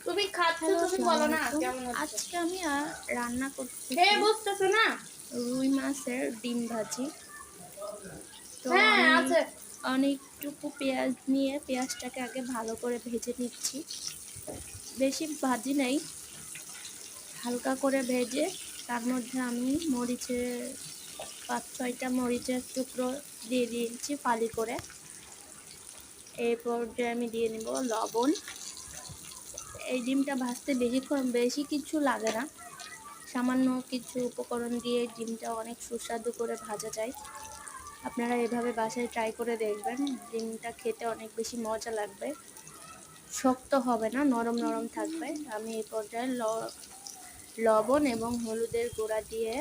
তুমি খাচ্ছ, হ্যালো, তুমি আসসালামু বলো না আলাইকুম। কেমন হচ্ছে। আজকে আমি রান্না করতেছি খেয়ে বুঝতেছো না? রুই মাছের ডিম ভাজি। তো হ্যাঁ আমি আছে। অনেকটুকু পেঁয়াজ নিয়ে পেঁয়াজটাকে আগে ভালো করে ভেজে নিচ্ছি। বেশি ভাজি নাই, হালকা করে ভেজে তার মধ্যে আমি মরিচের 5-6টা মরিচের টুকরো দিয়ে দিয়েছি ফালি করে। এরপর আমি দিয়ে নিব লবণ। এই ডিমটা ভাজতে বেশি কিছু লাগে না, সামান্য কিছু উপকরণ দিয়ে ডিমটা অনেক সুস্বাদু করে ভাজা যায়। আপনারা এভাবে বাসায় ট্রাই করে দেখবেন, ডিমটা খেতে অনেক বেশি মজা লাগবে, শক্ত হবে না, নরম নরম থাকবে। আমি এই পর্যায়ে লবণ এবং হলুদের গুঁড়া দিয়ে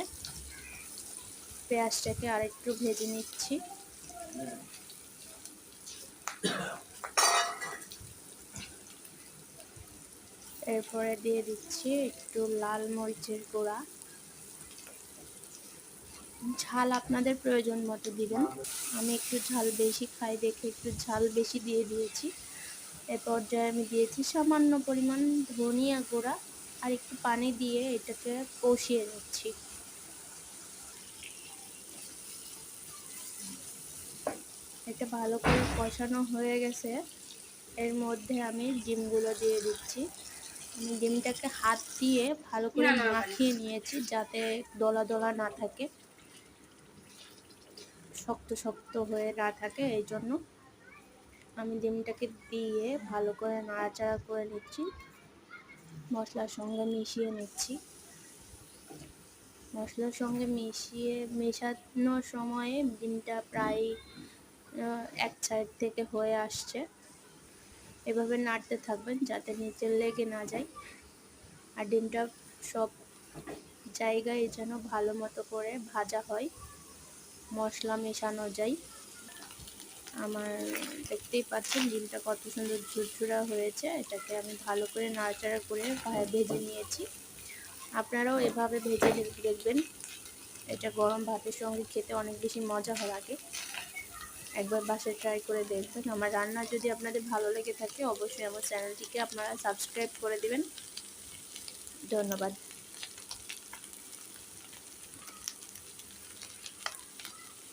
পেঁয়াজটাকে আরেকটু ভেজে নিচ্ছি। এরপরে দিয়ে দিচ্ছি একটু লাল মরিচের গুঁড়া। ঝাল আপনাদের প্রয়োজন মতো দিবেন। আমি একটু ঝাল বেশি খাই দেখে একটু ঝাল বেশি দিয়ে দিয়েছি। এ পর্যায়ে আমি দিয়েছি সামান্য পরিমাণ ধনিয়া গুঁড়া আর একটু পানি দিয়ে এটাকে কষিয়ে নিচ্ছি। এটা ভালো করে কষানো হয়ে গেছে। এর মধ্যে আমি ডিমগুলো দিয়ে দিচ্ছি। আমি ডিমটাকে হাত দিয়ে ভালো করে না না মাখিয়ে নিয়েছি যাতে দলা দলা না থাকে, শক্ত শক্ত হয়ে না থাকে। এই জন্য আমি ডিমটাকে দিয়ে ভালো করে নাড়াচাড়া করে নিচ্ছি, মশলার সঙ্গে মিশিয়ে নিচ্ছি। মশলার সঙ্গে মেশানোর সময়ে ডিমটা প্রায় এক সাইড থেকে হয়ে আসছে। এভাবে নাড়তে থাকবেন যাতে নিচে লেগে না যায়, আর ডিমটা সব জায়গায় যেন ভালো মতো করে ভাজা হয়, মশলা মেশানো যায়। আমার দেখতেই পাচ্ছেন ডিমটা কত সুন্দর ঝুরঝুরা হয়েছে। এটাকে আমি ভালো করে নাড়াচাড়া করে ভেজে নিয়েছি। আপনারাও এভাবে ভেজে দেখবেন, এটা গরম ভাতের সঙ্গে খেতে অনেক বেশি মজা লাগে। একবার বাসায় ট্রাই করে দেখবেন। আমার রান্না যদি আপনাদের ভালো লেগে থাকে অবশ্যই আমার চ্যানেলটিকে আপনারা সাবস্ক্রাইব করে দিবেন। ধন্যবাদ।